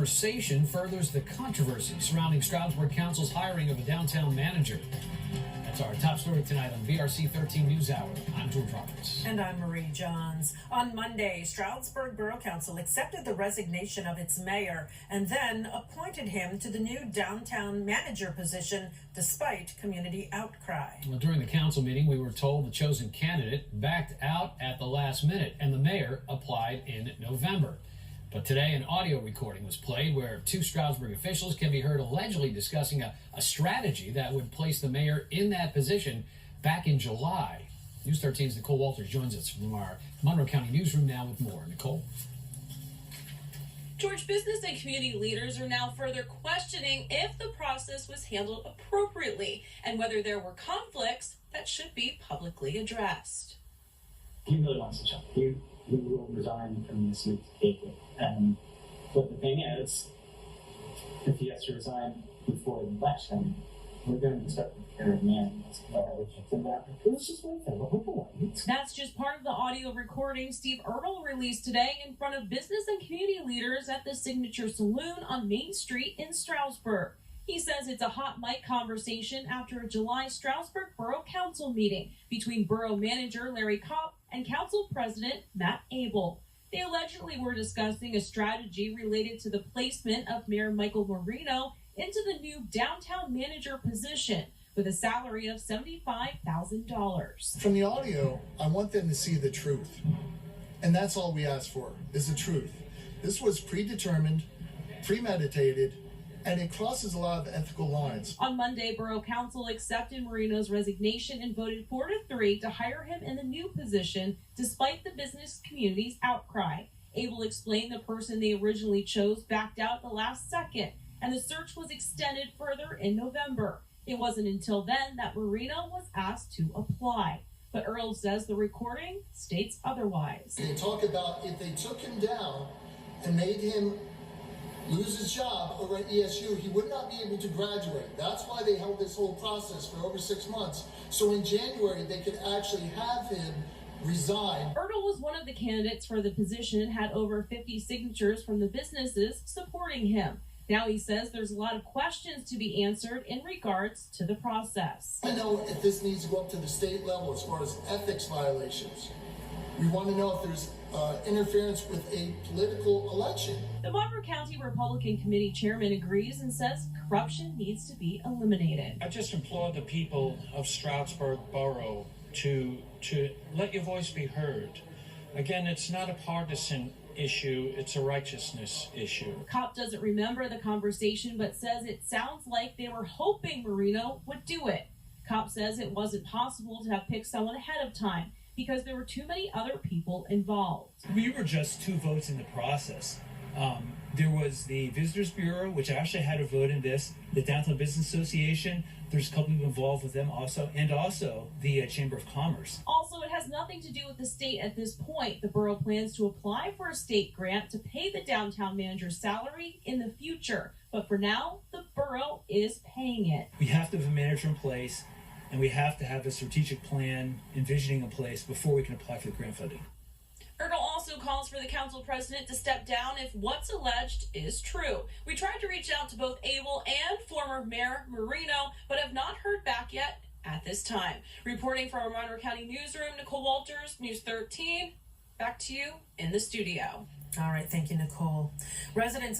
conversation furthers the controversy surrounding Stroudsburg Council's hiring of a downtown manager. That's our top story tonight on VRC 13 News Hour. I'm George Roberts. And I'm Marie Johns. On Monday, Stroudsburg Borough Council accepted the resignation of its mayor and then appointed him to the new downtown manager position despite community outcry. Well, during the council meeting, we were told the chosen candidate backed out at the last minute and the mayor applied in November. But today, an audio recording was played where two Stroudsburg officials can be heard allegedly discussing a strategy that would place the mayor in that position back in July. News 13's Nicole Walters joins us from our Monroe County newsroom now with more. Nicole. George, business and community leaders are now further questioning if the process was handled appropriately and whether there were conflicts that should be publicly addressed. He really wants to jump. He will resign from this week to take it. But the thing is, if he has to resign before the election, we're going to start with Karen Mann. It was just one thing. That's just part of the audio recording Steve Ertl released today in front of business and community leaders at the Signature Saloon on Main Street in Stroudsburg. He says it's a hot mic conversation after a July Stroudsburg Borough Council meeting between Borough Manager Larry Kopp and Council President Matt Abel. They allegedly were discussing a strategy related to the placement of Mayor Michael Marino into the new downtown manager position with a salary of $75,000. From the audio, I want them to see the truth. And that's all we ask for, is the truth. This was predetermined, premeditated, and it crosses a lot of ethical lines. On Monday, Borough Council accepted Marino's resignation and voted 4-3 to hire him in the new position despite the business community's outcry. Abel explained the person they originally chose backed out at the last second, and the search was extended further in November. It wasn't until then that Marino was asked to apply. But Earl says the recording states otherwise. They talk about if they took him down and made him lose his job over at ESU, he would not be able to graduate. That's why they held this whole process for over 6 months. So in January, they could actually have him resign. Ertl was one of the candidates for the position and had over 50 signatures from the businesses supporting him. Now he says there's a lot of questions to be answered in regards to the process. I know if this needs to go up to the state level as far as ethics violations. We want to know if there's interference with a political election. The Monroe County Republican Committee chairman agrees and says corruption needs to be eliminated. I just implore the people of Stroudsburg Borough to let your voice be heard. Again, it's not a partisan issue, it's a righteousness issue. Kopp doesn't remember the conversation but says it sounds like they were hoping Marino would do it. Kopp says it wasn't possible to have picked someone ahead of time because there were too many other people involved. We were just 2 votes in the process. There was the Visitors Bureau, which actually had a vote in this, the Downtown Business Association, there's a couple people involved with them also, and also the Chamber of Commerce. Also, it has nothing to do with the state at this point. The borough plans to apply for a state grant to pay the downtown manager's salary in the future. But for now, the borough is paying it. We have to have a manager in place, and we have to have a strategic plan envisioning in place before we can apply for the grant funding. Ertl also calls for the council president to step down if what's alleged is true. We tried to reach out to both Abel and former Mayor Marino, but have not heard back yet at this time. Reporting from our Monroe County newsroom, Nicole Walters, News 13. Back to you in the studio. All right, thank you, Nicole. Residents of